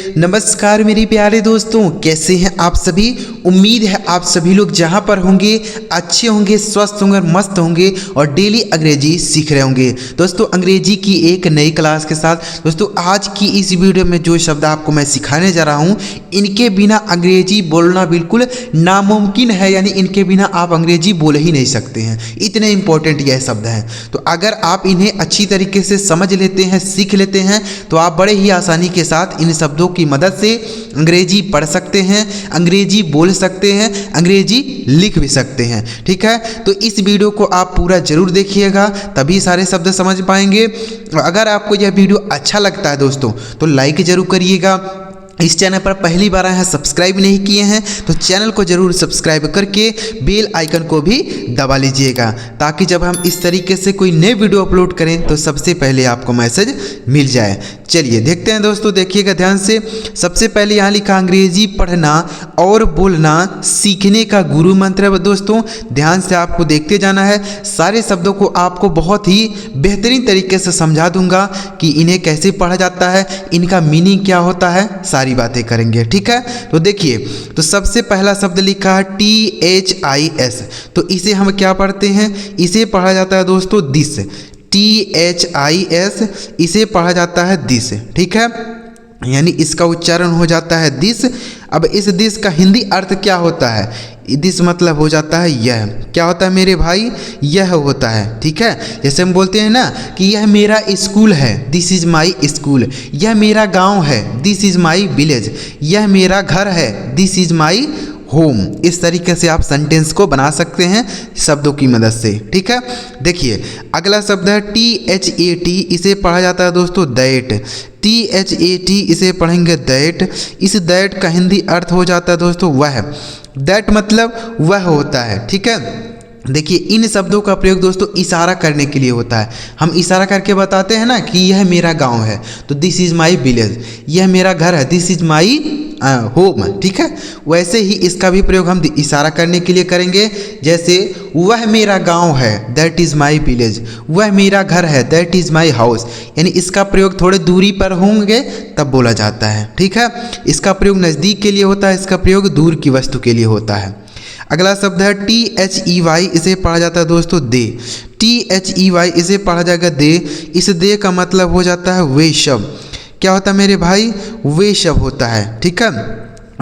नमस्कार मेरे प्यारे दोस्तों, कैसे हैं आप सभी। उम्मीद है आप सभी लोग जहां पर होंगे अच्छे होंगे, स्वस्थ होंगे और मस्त होंगे और डेली अंग्रेजी सीख रहे होंगे। दोस्तों अंग्रेजी की एक नई क्लास के साथ दोस्तों आज की इस वीडियो में जो शब्द आपको मैं सिखाने जा रहा हूं, इनके बिना अंग्रेजी बोलना बिल्कुल नामुमकिन है, यानी इनके बिना आप अंग्रेजी बोल ही नहीं सकते हैं, इतने इंपॉर्टेंट यह शब्द हैं। तो अगर आप इन्हें अच्छी तरीके से समझ लेते हैं, सीख लेते हैं, तो आप बड़े ही आसानी के साथ इन शब्दों की मदद से अंग्रेजी पढ़ सकते हैं, अंग्रेजी बोल सकते हैं, अंग्रेजी लिख भी सकते हैं। ठीक है, तो इस वीडियो को आप पूरा जरूर देखिएगा, तभी सारे शब्द समझ पाएंगे। अगर आपको यह वीडियो अच्छा लगता है दोस्तों तो लाइक जरूर करिएगा। इस चैनल पर पहली बार आए हैं, सब्सक्राइब नहीं किए हैं तो चैनल को जरूर सब्सक्राइब करके बेल आइकन को भी दबा लीजिएगा, ताकि जब हम इस तरीके से कोई नए वीडियो अपलोड करें तो सबसे पहले आपको मैसेज मिल जाए। चलिए देखते हैं दोस्तों, देखिएगा ध्यान से। सबसे पहले यहाँ लिखा अंग्रेजी पढ़ना और बोलना सीखने का गुरु मंत्र है। दोस्तों ध्यान से आपको देखते जाना है, सारे शब्दों को आपको बहुत ही बेहतरीन तरीके से समझा दूंगा कि इन्हें कैसे पढ़ा जाता है, इनका मीनिंग क्या होता है, सारी बातें करेंगे। ठीक है, तो देखिए, तो सबसे पहला शब्द लिखा है THIS। तो इसे हम क्या पढ़ते हैं, इसे पढ़ा जाता है दोस्तों दिस। THIS इसे पढ़ा जाता है दिस। ठीक है, यानी इसका उच्चारण हो जाता है दिस। अब इस दिस का हिंदी अर्थ क्या होता है, दिस मतलब हो जाता है यह। क्या होता है मेरे भाई, यह होता है। ठीक है, जैसे हम बोलते हैं ना कि यह मेरा स्कूल है, दिस इज़ माई स्कूल। यह मेरा गांव है, दिस इज़ माई विलेज। यह मेरा घर है, दिस इज़ माई होम। इस तरीके से आप सेंटेंस को बना सकते हैं शब्दों की मदद से। ठीक है, देखिए अगला शब्द है THAT। इसे पढ़ा जाता है दोस्तों दैट। THAT इसे पढ़ेंगे दैट। इस दैट का हिंदी अर्थ हो जाता है दोस्तों वह। दैट मतलब वह होता है। ठीक है, देखिए इन शब्दों का प्रयोग दोस्तों इशारा करने के लिए होता है। हम इशारा करके बताते हैं ना कि यह मेरा गांव है तो दिस इज़ माई विलेज। यह मेरा घर है, दिस इज़ माई होम। ठीक है, वैसे ही इसका भी प्रयोग हम इशारा करने के लिए करेंगे। जैसे वह मेरा गांव है, दैट इज़ माई विलेज। वह मेरा घर है, दैट इज़ माई हाउस। यानी इसका प्रयोग थोड़े दूरी पर होंगे तब बोला जाता है। ठीक है, इसका प्रयोग नज़दीक के लिए होता है, इसका प्रयोग दूर की वस्तु के लिए होता है। अगला शब्द है THEY। इसे पढ़ा जाता है दोस्तों दे। THEY इसे पढ़ा जाएगा दे। इस दे का मतलब हो जाता है वे सब। क्या होता है मेरे भाई, वे सब होता है। ठीक है,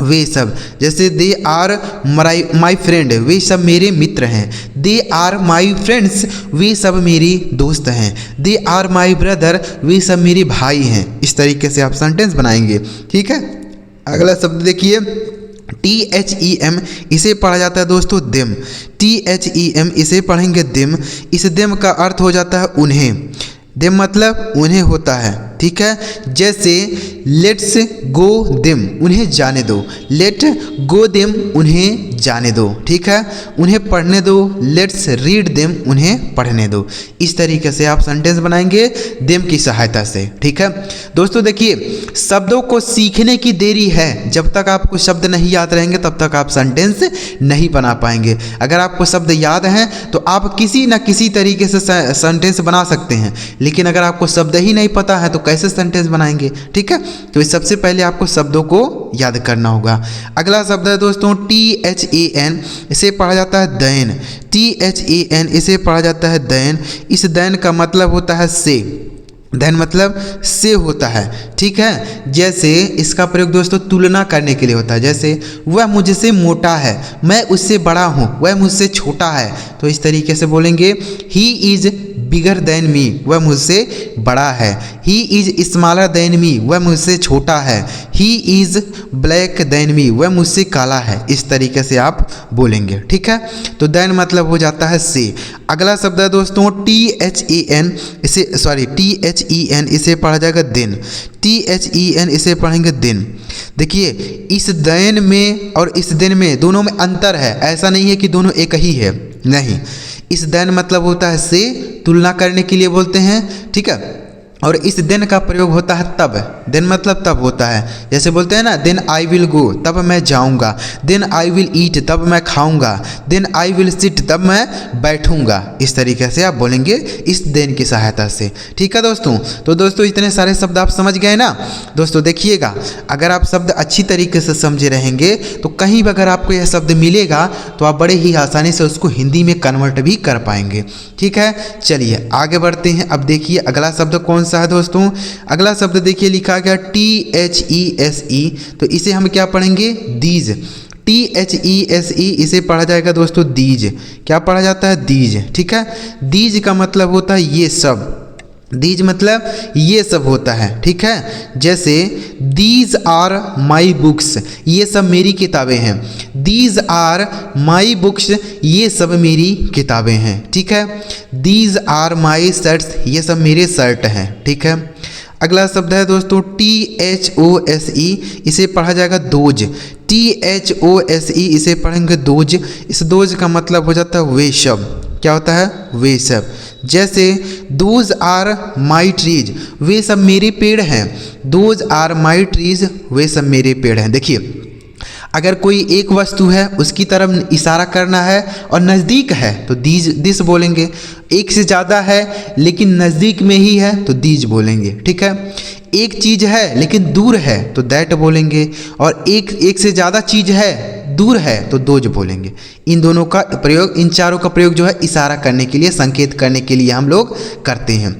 वे सब, जैसे दे आर माई फ्रेंड, वे सब मेरे मित्र हैं। दे आर माई फ्रेंड्स, वे सब मेरी दोस्त हैं। दे आर माई ब्रदर, वे सब मेरे भाई हैं। इस तरीके से आप सेंटेंस बनाएंगे। ठीक है, अगला शब्द देखिए THEM। इसे पढ़ा जाता है दोस्तों देम। THEM इसे पढ़ेंगे देम। इस देम का अर्थ हो जाता है उन्हें। देम मतलब उन्हें होता है। ठीक है, जैसे लेट्स गो देम, उन्हें जाने दो। लेट गो देम, उन्हें जाने दो। ठीक है, उन्हें पढ़ने दो। लेट्स रीड देम, उन्हें पढ़ने दो। इस तरीके से आप सेंटेंस बनाएंगे देम की सहायता से। ठीक है दोस्तों, देखिए शब्दों को सीखने की देरी है। जब तक आपको शब्द नहीं याद रहेंगे तब तक आप सेंटेंस नहीं बना पाएंगे। अगर आपको शब्द याद हैं तो आप किसी न किसी तरीके से सेंटेंस बना सकते हैं, लेकिन अगर आपको शब्द ही नहीं पता है तो कैसे सेंटेंस बनाएंगे। ठीक है, तो सबसे पहले आपको शब्दों को याद करना होगा। अगला शब्द है दोस्तों THAN। इसे पढ़ा जाता है दैन। THAN इसे पढ़ा जाता है दैन। इस दैन का मतलब होता है से। दैन मतलब से होता है। ठीक है, जैसे इसका प्रयोग दोस्तों तुलना करने के लिए होता है। जैसे वह मुझसे मोटा है, मैं उससे बड़ा हूँ, वह मुझसे छोटा है। तो इस तरीके से बोलेंगे he is bigger than me, वह मुझसे बड़ा है। He is smaller than me, वह मुझसे छोटा है। He is black than me, वह मुझसे काला है। इस तरीके से आप बोलेंगे। ठीक है, तो देन मतलब हो जाता है से। अगला शब्द है दोस्तों THEN। इसे पढ़ा जाएगा दिन। THEN इसे पढ़ेंगे दिन। देखिए इस दैन में और इस दिन में दोनों में अंतर है। ऐसा नहीं है कि दोनों एक ही है, नहीं। इस दैन मतलब होता है से, तुलना करने के लिए बोलते हैं। ठीक है, और इस देन का प्रयोग होता है तब। देन मतलब तब होता है, जैसे बोलते हैं ना देन आई विल गो, तब मैं जाऊंगा। देन आई विल ईट, तब मैं खाऊंगा। देन आई विल सिट, तब मैं बैठूंगा। इस तरीके से आप बोलेंगे इस देन की सहायता से। ठीक है दोस्तों, तो दोस्तों इतने सारे शब्द आप समझ गए ना। दोस्तों देखिएगा, अगर आप शब्द अच्छी तरीके से समझे रहेंगे तो कहीं भी अगर आपको यह शब्द मिलेगा तो आप बड़े ही आसानी से उसको हिंदी में कन्वर्ट भी कर पाएंगे। ठीक है, चलिए आगे बढ़ते हैं। अब देखिए अगला शब्द कौन सा है दोस्तों। अगला शब्द देखिए लिखा गया THESE, तो इसे हम क्या पढ़ेंगे, दीज। THESE इसे पढ़ा जाएगा दोस्तों दीज। क्या पढ़ा जाता है, दीज। ठीक है, दीज का मतलब होता है ये सब। दीज मतलब ये सब होता है। ठीक है, जैसे दीज आर माई बुक्स, ये सब मेरी किताबें हैं। दीज आर माई बुक्स, ये सब मेरी किताबें हैं। ठीक है, दीज आर माई शर्ट्स, ये सब मेरे शर्ट हैं। ठीक है, अगला शब्द है दोस्तों THOSE, इसे पढ़ा जाएगा दोज। THOSE इसे पढ़ेंगे दोज। इस दोज का मतलब हो जाता है वे सब। क्या होता है, वे सब। जैसे दोज आर माई ट्रीज, वे सब मेरे पेड़ हैं। दोज आर माई ट्रीज, वे सब मेरे पेड़ हैं। देखिए अगर कोई एक वस्तु है उसकी तरफ इशारा करना है और नज़दीक है तो दिस बोलेंगे। एक से ज़्यादा है लेकिन नज़दीक में ही है तो दीज बोलेंगे। ठीक है, एक चीज़ है लेकिन दूर है तो दैट बोलेंगे, और एक से ज़्यादा चीज़ है दूर है तो दोज बोलेंगे। इन दोनों का प्रयोग, इन चारों का प्रयोग जो है इशारा करने के लिए, संकेत करने के लिए हम लोग करते हैं।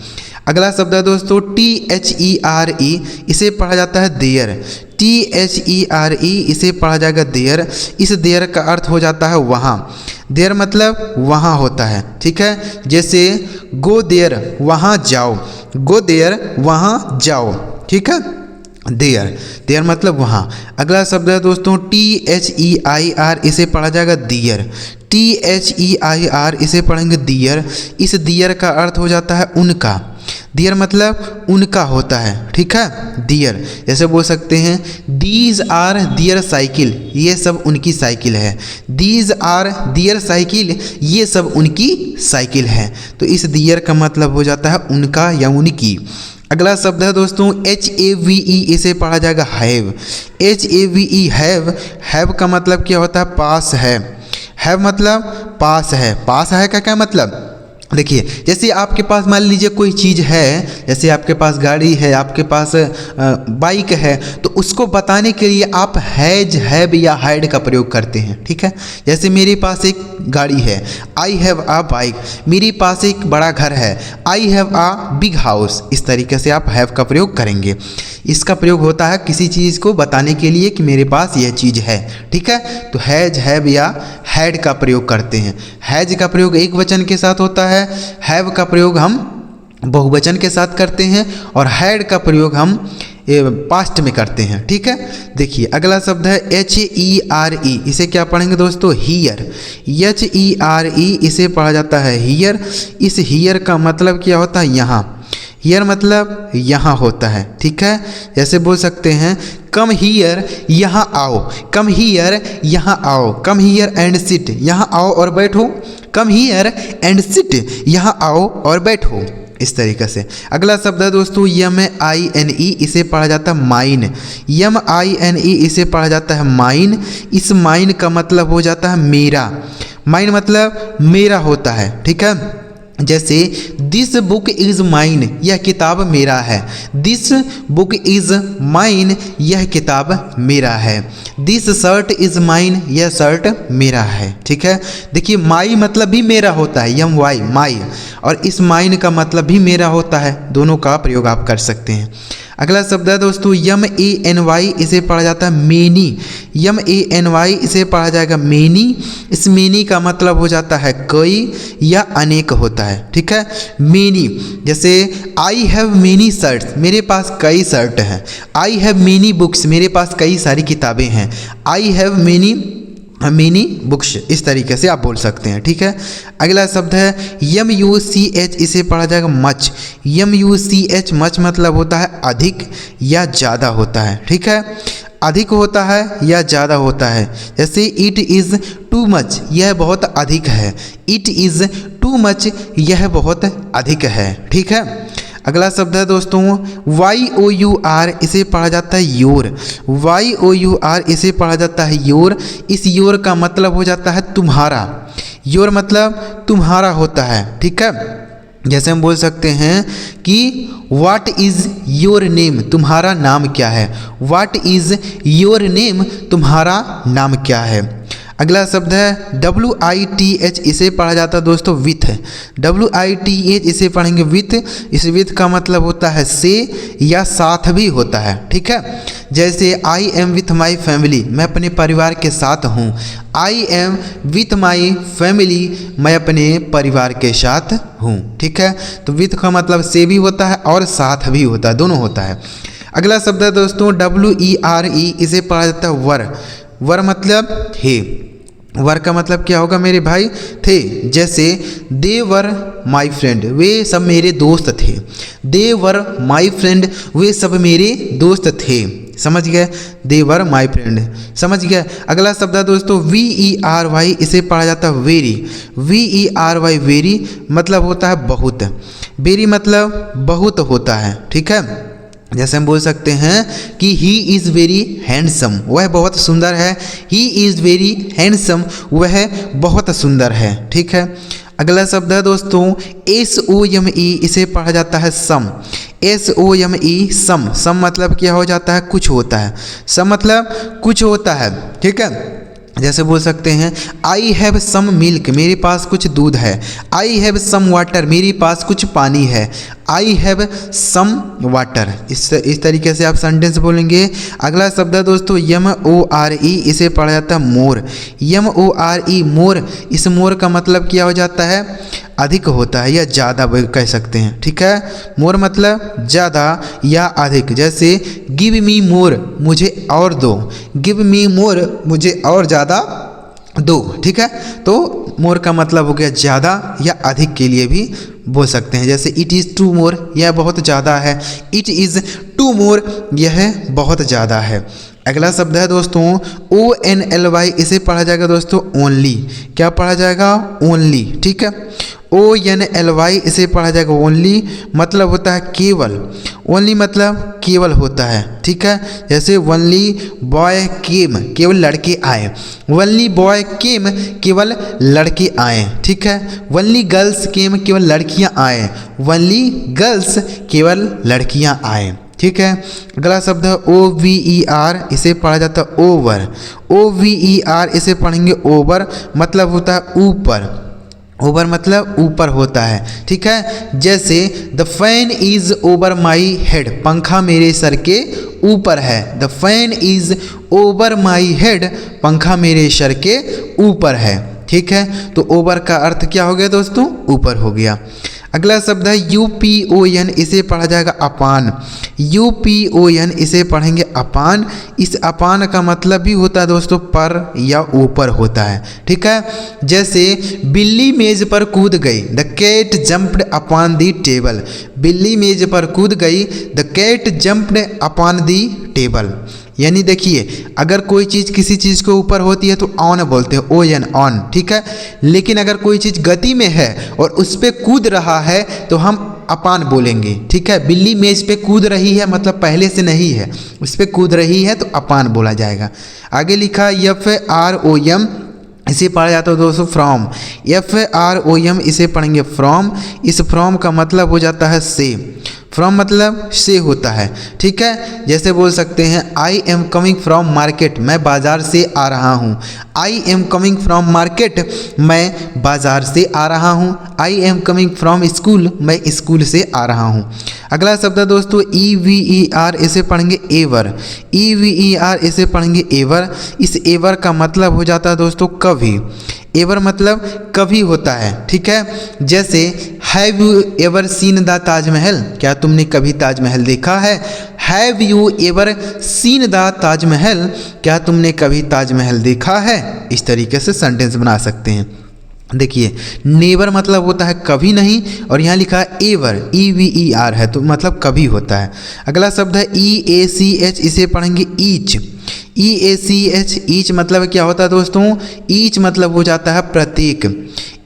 अगला शब्द है दोस्तों THERE, इसे पढ़ा जाता है देयर। THERE इसे पढ़ा जाएगा देयर। इस देयर का अर्थ हो जाता है वहाँ। देयर मतलब वहाँ होता है। ठीक है, जैसे गो देयर, वहाँ जाओ। गो देयर, वहाँ जाओ। ठीक है, देयर, देयर मतलब वहाँ। अगला शब्द है दोस्तों THEIR, इसे पढ़ा जाएगा दियर। THEIR इसे पढ़ेंगे दियर। इस दियर का अर्थ हो जाता है उनका। दियर मतलब उनका होता है। ठीक है, दियर, जैसे बोल सकते हैं दीज आर दियर साइकिल, ये सब उनकी साइकिल है। दीज आर दियर साइकिल, ये सब उनकी साइकिल है। तो इस दियर का मतलब हो जाता है उनका या उनकी। अगला शब्द है दोस्तों HAVE, इसे पढ़ा जाएगा हैव। HAVE हैव, हैव का मतलब क्या होता है, पास है। हैव मतलब पास है। पास है का क्या मतलब, देखिए जैसे आपके पास मान लीजिए कोई चीज़ है, जैसे आपके पास गाड़ी है, आपके पास बाइक है, तो उसको बताने के लिए आप हैज, हैव या हैड का प्रयोग करते हैं। ठीक है, जैसे मेरे पास एक गाड़ी है, आई हैव अ बाइक। मेरे पास एक बड़ा घर है, I have a big house. इस तरीके से आप हैव का प्रयोग करेंगे। इसका प्रयोग होता है किसी चीज़ को बताने के लिए कि मेरे पास यह चीज़ है। ठीक है, तो हैज, हैव या हैड का प्रयोग करते हैं। हैज का प्रयोग एक वचन के साथ होता है, हैव का प्रयोग हम बहुवचन के साथ करते हैं, और हैड का प्रयोग हम पास्ट में करते हैं। ठीक है, देखिए अगला शब्द है HERE, इसे क्या पढ़ेंगे दोस्तों, हियर। HERE इसे पढ़ा जाता है हियर। इस हियर का मतलब क्या होता है, यहाँ। हियर मतलब यहाँ होता है। ठीक है, जैसे बोल सकते हैं कम हियर, यहाँ आओ। कम हियर, यहाँ आओ। कम हियर एंड सिट, यहाँ आओ और बैठो। कम हियर एंड सिट, यहाँ आओ और बैठो। इस तरीके से। अगला शब्द है दोस्तों MINE, इसे पढ़ा जाता है माइन। MINE इसे पढ़ा जाता है माइन। इस माइन का मतलब हो जाता है मेरा। माइन मतलब मेरा होता है। ठीक है, जैसे दिस बुक इज़ माइन, यह किताब मेरा है। दिस बुक इज़ माइन, यह किताब मेरा है। दिस शर्ट इज़ माइन, यह शर्ट मेरा है। ठीक है, देखिए माई मतलब भी मेरा होता है, MY माई, और इस माइन का मतलब भी मेरा होता है। दोनों का प्रयोग आप कर सकते हैं। अगला शब्द है दोस्तों MANY, इसे पढ़ा जाता है मेनी। MANY इसे पढ़ा जाएगा मेनी। इस मेनी का मतलब हो जाता है कई या अनेक होता है। ठीक है, मेनी, जैसे आई हैव मेनी शर्ट्स, मेरे पास कई शर्ट हैं। आई हैव मेनी बुक्स, मेरे पास कई सारी किताबें हैं। आई हैव मेनी बुक्स, इस तरीके से आप बोल सकते हैं। ठीक है, अगला शब्द है MUCH, इसे पढ़ा जाएगा मच। MUCH मच मतलब होता है अधिक या ज़्यादा होता है। ठीक है, अधिक होता है या ज़्यादा होता है। जैसे इट इज़ टू मच, यह बहुत अधिक है। इट इज़ टू मच, यह बहुत अधिक है। ठीक है, अगला शब्द है दोस्तों YOUR, इसे पढ़ा जाता है योर। YOUR इसे पढ़ा जाता है योर। इस योर का मतलब हो जाता है तुम्हारा। योर मतलब तुम्हारा होता है, ठीक है। जैसे हम बोल सकते हैं कि व्हाट इज़ योर नेम, तुम्हारा नाम क्या है। व्हाट इज़ योर नेम, तुम्हारा नाम क्या है। अगला शब्द है WITH, इसे पढ़ा जाता है दोस्तों विथ। WITH इसे पढ़ेंगे विथ। इस विथ का मतलब होता है से या साथ भी होता है, ठीक है। जैसे I am with my family, मैं अपने परिवार के साथ हूँ। I am with my family, मैं अपने परिवार के साथ हूँ, ठीक है। तो विथ का मतलब से भी होता है और साथ भी होता है, दोनों होता है। अगला शब्द है दोस्तों WERE, इसे पढ़ा जाता है वर। वर मतलब थे। वर का मतलब क्या होगा मेरे भाई, थे। जैसे दे वर माई फ्रेंड, वे सब मेरे दोस्त थे। दे वर माई फ्रेंड, वे सब मेरे दोस्त थे। समझ गए, दे वर माई फ्रेंड, समझ गए। अगला शब्द है दोस्तों VERY, इसे पढ़ा जाता है वेरी। VERY वेरी मतलब होता है बहुत। वेरी मतलब बहुत होता है, ठीक है। जैसे हम बोल सकते हैं कि ही इज़ वेरी हैंडसम, वह बहुत सुंदर है। ही इज़ वेरी हैंडसम, वह बहुत सुंदर है, ठीक है। अगला शब्द है दोस्तों SOME, इसे पढ़ा जाता है सम। SOME सम। सम मतलब क्या हो जाता है, कुछ होता है। सम मतलब कुछ होता है, ठीक है। जैसे बोल सकते हैं आई हैव सम मिल्क, मेरे पास कुछ दूध है। आई हैव सम वाटर, मेरे पास कुछ पानी है। आई हैव सम वाटर, इस तरीके से आप सेंटेंस बोलेंगे। अगला शब्द है दोस्तों MORE, इसे पढ़ा जाता है मोर। MORE मोर, इस मोर का मतलब क्या हो जाता है, अधिक होता है या ज़्यादा कह सकते हैं, ठीक है। मोर मतलब ज़्यादा या अधिक। जैसे गिव मी मोर, मुझे और दो। गिव मी मोर, मुझे और ज़्यादा दो, ठीक है। तो मोर का मतलब हो गया ज़्यादा या अधिक के लिए भी बोल सकते हैं। जैसे इट इज़ टू मोर, यह बहुत ज़्यादा है। इट इज़ टू मोर, यह बहुत ज़्यादा है। अगला शब्द है दोस्तों ONLY, इसे पढ़ा जाएगा दोस्तों ओनली। क्या पढ़ा जाएगा, ओनली, ठीक है। ONLY इसे पढ़ा जाएगा ओनली, मतलब होता है केवल। ओनली मतलब केवल होता है, ठीक है। जैसे ओनली बॉय केम, केवल लड़के आए। ओनली बॉय केम, केवल लड़के आए, ठीक है। ओनली गर्ल्स केम, केवल लड़कियां आए। ओनली गर्ल्स, केवल लड़कियां आए, ठीक है। अगला शब्द है OVER, इसे पढ़ा जाता है ओवर। OVER इसे पढ़ेंगे ओवर, मतलब होता है ऊपर। ओवर मतलब ऊपर होता है, ठीक है। जैसे the fan is over my head, पंखा मेरे सर के ऊपर है। The fan is over my head, पंखा मेरे सर के ऊपर है, ठीक है। तो ओवर का अर्थ क्या हो गया दोस्तों, ऊपर हो गया। अगला शब्द है UPON, इसे पढ़ा जाएगा अपान। UPON इसे पढ़ेंगे अपान। इस अपान का मतलब भी होता है दोस्तों पर या ऊपर होता है, ठीक है। जैसे बिल्ली मेज पर कूद गई, the cat jumped upon the table. बिल्ली मेज पर कूद गई, the cat jumped upon the table. यानी देखिए, अगर कोई चीज़ किसी चीज़ के ऊपर होती है तो ऑन बोलते हैं, ON ऑन, ठीक है। लेकिन अगर कोई चीज़ गति में है और उस पर कूद रहा है तो हम अपान बोलेंगे, ठीक है। बिल्ली मेज पे कूद रही है मतलब पहले से नहीं है, उस पर कूद रही है तो अपान बोला जाएगा। आगे लिखा FROM, इसे पढ़ा जाता है दोस्तों फ्रॉम। FROM इसे पढ़ेंगे फ्रॉम। इस फ्रॉम का मतलब हो जाता है से। फ्रॉम मतलब से होता है, ठीक है। जैसे बोल सकते हैं I am coming from market, मैं बाज़ार से आ रहा हूँ। I am coming from market, मैं बाज़ार से आ रहा हूँ। I am coming from school, मैं स्कूल से आ रहा हूँ। अगला शब्द है दोस्तों EVER, इसे पढ़ेंगे एवर। EVER इसे पढ़ेंगे एवर। इस एवर का मतलब हो जाता है दोस्तों कभी। एवर मतलब कभी होता है, ठीक है। जैसे have you ever seen the Taj Mahal, क्या तुमने कभी ताजमहल देखा है। Have you ever seen the Taj Mahal, क्या तुमने कभी ताजमहल देखा है। इस तरीके से सेंटेंस बना सकते हैं। देखिए नेवर मतलब होता है कभी नहीं, और यहाँ लिखा है एवर, EVER है तो मतलब कभी होता है। अगला शब्द है EACH, इसे पढ़ेंगे ईच। EACH, ईच मतलब क्या होता है दोस्तों, ईच मतलब हो जाता है प्रत्येक।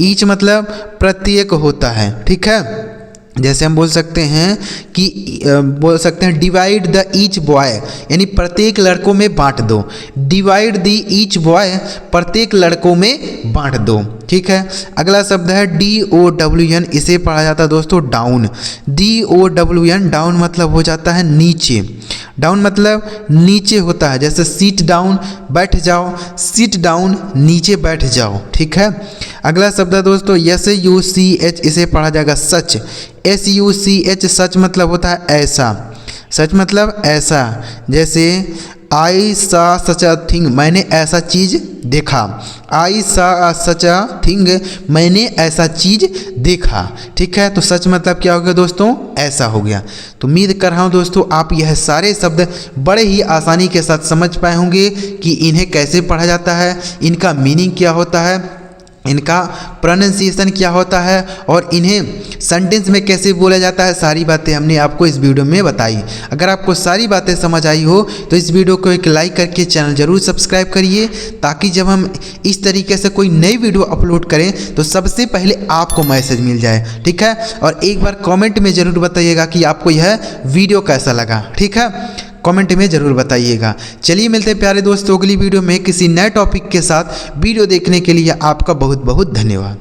ईच मतलब प्रत्येक होता है, ठीक है। जैसे हम बोल सकते हैं डिवाइड द ईच बॉय, यानी प्रत्येक लड़कों में बांट दो। डिवाइड द ईच बॉय, प्रत्येक लड़कों में बांट दो। ठीक है, अगला शब्द है DOWN, इसे पढ़ा जाता है दोस्तों डाउन। DOWN, डाउन मतलब हो जाता है नीचे। डाउन मतलब नीचे होता है, जैसे सीट डाउन बैठ जाओ, सीट डाउन नीचे बैठ जाओ। ठीक है, अगला शब्द है दोस्तों SUCH, इसे पढ़ा जाएगा सच। SUCH, सच मतलब होता है ऐसा। सच मतलब ऐसा, जैसे आई सा सच अ थिंग, मैंने ऐसा चीज़ देखा। आई सा सच अ थिंग, मैंने ऐसा चीज़ देखा। ठीक है, तो सच मतलब क्या हो गया दोस्तों, ऐसा हो गया। तो उम्मीद कर रहा हूँ दोस्तों आप यह सारे शब्द बड़े ही आसानी के साथ समझ पाए होंगे कि इन्हें कैसे पढ़ा जाता है, इनका मीनिंग क्या होता है, इनका प्रोनाउंसिएशन क्या होता है और इन्हें सेंटेंस में कैसे बोला जाता है। सारी बातें हमने आपको इस वीडियो में बताई। अगर आपको सारी बातें समझ आई हो तो इस वीडियो को एक लाइक करके चैनल जरूर सब्सक्राइब करिए, ताकि जब हम इस तरीके से कोई नई वीडियो अपलोड करें तो सबसे पहले आपको मैसेज मिल जाए। ठीक है, और एक बार कॉमेंट में ज़रूर बताइएगा कि आपको यह वीडियो कैसा लगा। ठीक है, कमेंट में ज़रूर बताइएगा। चलिए मिलते हैं प्यारे दोस्तों अगली वीडियो में किसी नए टॉपिक के साथ। वीडियो देखने के लिए आपका बहुत बहुत धन्यवाद।